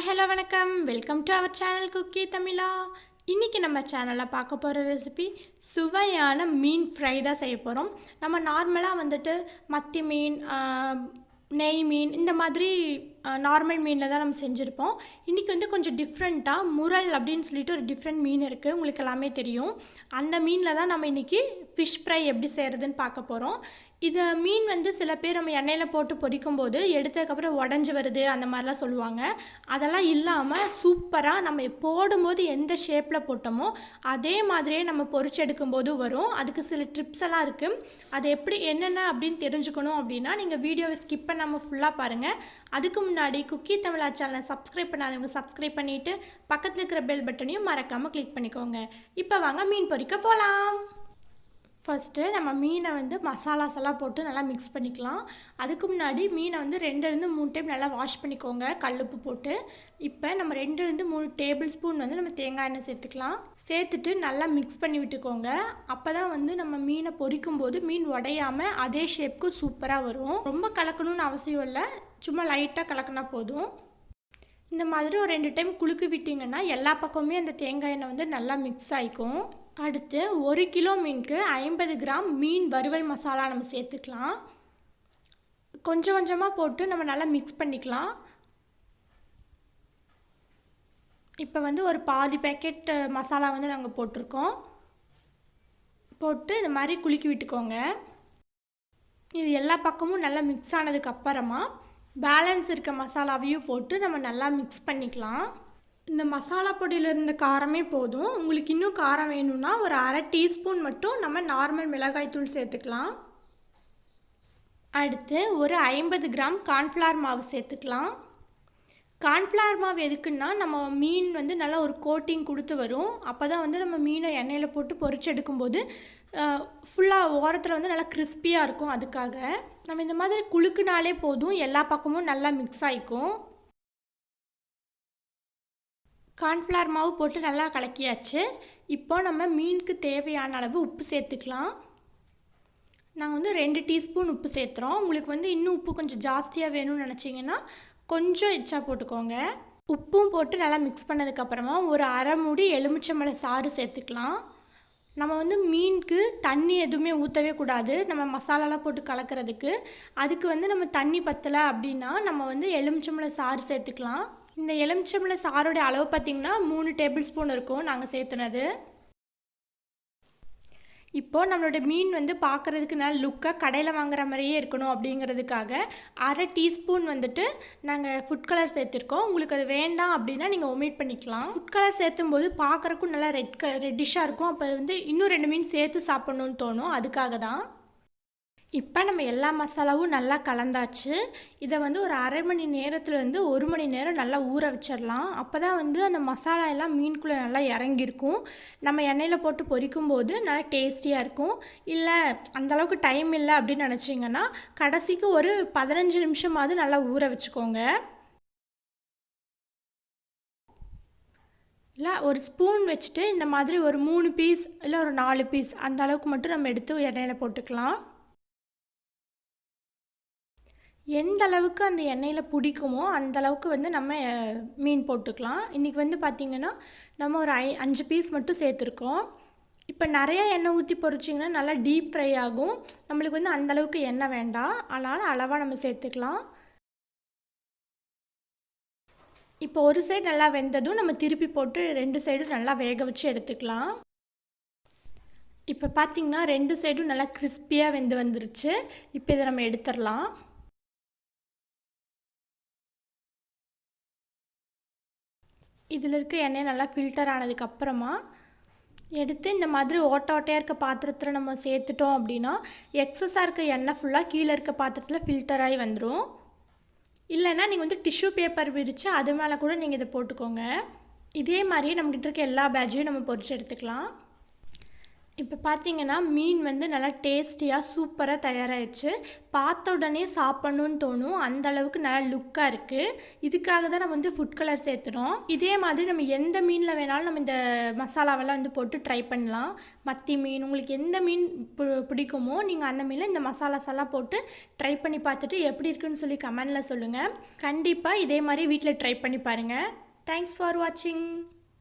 Hi hello வணக்கம், welcome to our channel cookie Tamizha. இன்றைக்கி நம்ம சேனலில் பார்க்க போகிற ரெசிபி சுவையான மீன் ஃப்ரை தான் செய்ய போகிறோம். நம்ம நார்மலாக வந்துட்டு மத்தி மீன், நெய் மீன் இந்த மாதிரி நார்மல் மீனில் தான் நம்ம செஞ்சுருப்போம். இன்றைக்கி வந்து கொஞ்சம் டிஃப்ரெண்ட்டாக முரல் அப்படின்னு சொல்லிட்டு ஒரு டிஃப்ரெண்ட் மீன் இருக்குது, உங்களுக்கு எல்லாமே தெரியும். அந்த மீனில் தான் நம்ம இன்றைக்கி ஃபிஷ் ஃப்ரை எப்படி செய்கிறதுன்னு பார்க்க போகிறோம். இது மீன் வந்து சில பேர் நம்ம எண்ணெயில் போட்டு பொரிக்கும் போது எடுத்ததுக்கப்புறம் உடஞ்சி வருது அந்த மாதிரிலாம் சொல்லுவாங்க. அதெல்லாம் இல்லாமல் சூப்பராக நம்ம போடும்போது எந்த ஷேப்பில் போட்டோமோ அதே மாதிரியே நம்ம பொரிச்சு எடுக்கும்போது வரும். அதுக்கு சில ட்ரிப்ஸ் எல்லாம் இருக்குது. அது எப்படி என்னென்ன அப்படின்னு தெரிஞ்சுக்கணும் அப்படின்னா நீங்கள் வீடியோவை ஸ்கிப் பண்ணாமல் ஃபுல்லாக பாருங்கள். அதுக்கு முன்னாடி குக்கி தமிழா சேனலை சப்ஸ்கிரைப் பண்ணாதவங்க சப்ஸ்கிரைப் பண்ணிவிட்டு பக்கத்தில் இருக்கிற பெல் பட்டனையும் மறக்காமல் கிளிக் பண்ணிக்கோங்க. இப்போ வாங்க மீன் பொரிக்க போகலாம். ஃபஸ்ட்டு நம்ம மீனை வந்து மசாலாஸ் எல்லாம் போட்டு நல்லா மிக்ஸ் பண்ணிக்கலாம். அதுக்கு முன்னாடி மீனை வந்து 2-3 டைம் நல்லா வாஷ் பண்ணிக்கோங்க கல்லுப்பு போட்டு. இப்போ நம்ம 2-3 டேபிள் ஸ்பூன் வந்து நம்ம தேங்காய் எண்ணெய் சேர்த்துக்கலாம். சேர்த்துட்டு நல்லா மிக்ஸ் பண்ணி விட்டுக்கோங்க. அப்போ தான் வந்து நம்ம மீனை பொரிக்கும் போது மீன் உடையாமல் அதே ஷேப்புக்கு சூப்பராக வரும். ரொம்ப கலக்கணும்னு அவசியம் இல்லை, சும்மா லைட்டாக கலக்கினா போதும். இந்த மாதிரி ஒரு 2 டைம் குலுக்கி விட்டிங்கன்னா எல்லா பக்கமுமே அந்த தேங்காய் எண்ணெய் வந்து நல்லா மிக்ஸ் ஆகிக்கும். அடுத்து 1 கிலோ மீனுக்கு 50 கிராம் மீன் வறுவல் மசாலா நம்ம சேர்த்துக்கலாம். கொஞ்சம் கொஞ்சமாக போட்டு நம்ம நல்லா மிக்ஸ் பண்ணிக்கலாம். இப்போ வந்து ஒரு பாதி பேக்கெட் மசாலா வந்து நாங்கள் போட்டிருக்கோம். போட்டு இந்த மாதிரி குலுக்கி விட்டுக்கோங்க. இது எல்லா பக்கமும் நல்லா மிக்ஸ் ஆனதுக்கு அப்புறமா பேலன்ஸ் இருக்க மசாலாவையும் போட்டு நம்ம நல்லா மிக்ஸ் பண்ணிக்கலாம். இந்த மசாலா பொடியில் இருந்த காரமே போதும். உங்களுக்கு இன்னும் காரம் வேணும்னா ஒரு 1/2 டீஸ்பூன் மட்டும் நம்ம நார்மல் மிளகாய்த்தூள் சேர்த்துக்கலாம். அடுத்து ஒரு 50 கிராம் கார்ன்ஃப்ளவர் மாவு சேர்த்துக்கலாம். கார்ன்ஃப்ளவர் மாவு எதுக்குன்னா நம்ம மீன் வந்து நல்லா ஒரு கோட்டிங் கொடுத்து வரும். அப்போ தான் வந்து நம்ம மீனை எண்ணெயில் போட்டு பொரிச்சு எடுக்கும்போது ஃபுல்லாக ஓரத்தில் வந்து நல்லா கிறிஸ்பியாக இருக்கும். அதுக்காக நம்ம இந்த மாதிரி குலுக்குனாலே போதும், எல்லா பக்கமும் நல்லா மிக்ஸ் ஆகிக்கும். கார்ன்ஃப்ளவர் மாவு போட்டு நல்லா கலக்கியாச்சு. இப்போ நம்ம மீனுக்கு தேவையான அளவு உப்பு சேர்த்துக்கலாம். நாங்கள் வந்து 2 டீஸ்பூன் உப்பு சேர்த்துறோம். உங்களுக்கு வந்து இன்னும் உப்பு கொஞ்சம் ஜாஸ்தியாக வேணும்னு நினச்சிங்கன்னா கொஞ்சம் எச்சா போட்டுக்கோங்க. உப்பும் போட்டு நல்லா மிக்ஸ் பண்ணதுக்கப்புறமா ஒரு 1/2 மூடி எலுமிச்சம்பழ சாறு சேர்த்துக்கலாம். நம்ம வந்து மீனுக்கு தண்ணி எதுவுமே ஊற்றவே கூடாது, நம்ம மசாலாலாம் போட்டு கலக்கிறதுக்கு. அதுக்கு வந்து நம்ம தண்ணி பத்தலை அப்படின்னா நம்ம வந்து எலுமிச்சம்பழ சாறு சேர்த்துக்கலாம். இந்த எலுமிச்சம்பழ சாரோடைய அளவு பார்த்திங்கன்னா 3 டேபிள் ஸ்பூன் இருக்கும் நாங்கள் சேர்த்துனது. இப்போது நம்மளோட மீன் வந்து பார்க்குறதுக்கு நல்ல லுக்காக கடையில் வாங்குற மாதிரியே இருக்கணும் அப்படிங்கிறதுக்காக 1/2 டீஸ்பூன் வந்துட்டு நாங்கள் ஃபுட் கலர் சேர்த்துருக்கோம். உங்களுக்கு அது வேண்டாம் அப்படின்னா நீங்கள் ஒமிட் பண்ணிக்கலாம். ஃபுட் கலர் சேர்த்தும் போது பார்க்குறக்கும் நல்லா ரெட்டிஷாக இருக்கும். அப்போ வந்து இன்னும் 2 மீன் சேர்த்து சாப்பிட்ணுன்னு தோணும், அதுக்காக தான். இப்போ நம்ம எல்லா மசாலாவும் நல்லா கலந்தாச்சு. இதை வந்து ஒரு 1/2 மணி நேரத்துலேருந்து 1 மணி நேரம் நல்லா ஊற வச்சிடலாம். அப்போ தான் வந்து அந்த மசாலா எல்லாம் மீனுக்குள்ளே நல்லா இறங்கியிருக்கும். நம்ம எண்ணெயில் போட்டு பொரிக்கும் போது நல்லா டேஸ்டியாக இருக்கும். இல்லை அந்தளவுக்கு டைம் இல்லை அப்படின்னு நினச்சிங்கன்னா கடைசிக்கு ஒரு 15 நிமிஷமாவது நல்லா ஊற வச்சுக்கோங்க. இல்லை ஒரு ஸ்பூன் வச்சுட்டு இந்த மாதிரி ஒரு 3 பீஸ் இல்லை ஒரு 4 பீஸ் அந்த அளவுக்கு மட்டும் நம்ம எடுத்து எண்ணெயில் போட்டுக்கலாம். எந்த அளவுக்கு அந்த எண்ணெயில் பிடிக்குமோ அந்த அளவுக்கு வந்து நம்ம மீன் போட்டுக்கலாம். இன்றைக்கி வந்து பார்த்திங்கன்னா நம்ம ஒரு 5 பீஸ் மட்டும் சேர்த்துருக்கோம். இப்போ நிறையா எண்ணெய் ஊற்றி பொரிச்சிங்கன்னா நல்லா டீப் ஃப்ரை ஆகும். நம்மளுக்கு வந்து அந்தளவுக்கு எண்ணெய் வேண்டாம், அதனால் அளவாக நம்ம சேர்த்துக்கலாம். இப்போ ஒரு சைடு நல்லா வெந்ததும் நம்ம திருப்பி போட்டு 2 சைடும் நல்லா வேக வச்சு எடுத்துக்கலாம். இப்போ பார்த்திங்கன்னா 2 சைடும் நல்லா கிறிஸ்பியாக வெந்து வந்துருச்சு. இப்போ இதை நம்ம எடுத்துடலாம். இதில் இருக்க எண்ணெய் நல்லா ஃபில்டர் ஆனதுக்கப்புறமா எடுத்து இந்த மாதிரி ஓட்டையாக இருக்க பாத்திரத்தில் நம்ம சேர்த்துட்டோம் அப்படின்னா எக்ஸஸாக இருக்க எண்ணெய் ஃபுல்லாக கீழே இருக்க பாத்திரத்தில் ஃபில்டர் ஆகி வந்துடும். இல்லைன்னா நீங்கள் வந்து டிஷ்யூ பேப்பர் விரித்து அது மேலே கூட நீங்கள் இதை போட்டுக்கோங்க. இதே மாதிரியே நம்மக்கிட்ட இருக்க எல்லா பேட்சையும் நம்ம பொரிச்சு எடுத்துக்கலாம். இப்போ பார்த்தீங்கன்னா மீன் வந்து நல்லா டேஸ்டியாக சூப்பராக தயாராகிடுச்சு. பார்த்த உடனே சாப்பிட்ணுன்னு தோணும், அந்த அளவுக்கு நல்லா லுக்காக இருக்குது. இதுக்காக தான் நம்ம வந்து ஃபுட் கலர் சேர்த்துறோம். இதே மாதிரி நம்ம எந்த மீனில் வேணாலும் நம்ம இந்த மசாலாவெல்லாம் வந்து போட்டு ட்ரை பண்ணலாம். மத்தி மீன், உங்களுக்கு எந்த மீன் பிடிக்குமோ நீங்கள் அந்த மீனில் இந்த மசாலாஸ் எல்லாம் போட்டு ட்ரை பண்ணி பார்த்துட்டு எப்படி இருக்குன்னு சொல்லி கமெண்டில் சொல்லுங்கள். கண்டிப்பாக இதே மாதிரி வீட்டில் ட்ரை பண்ணி பாருங்கள். தேங்க்ஸ் ஃபார் வாட்சிங்.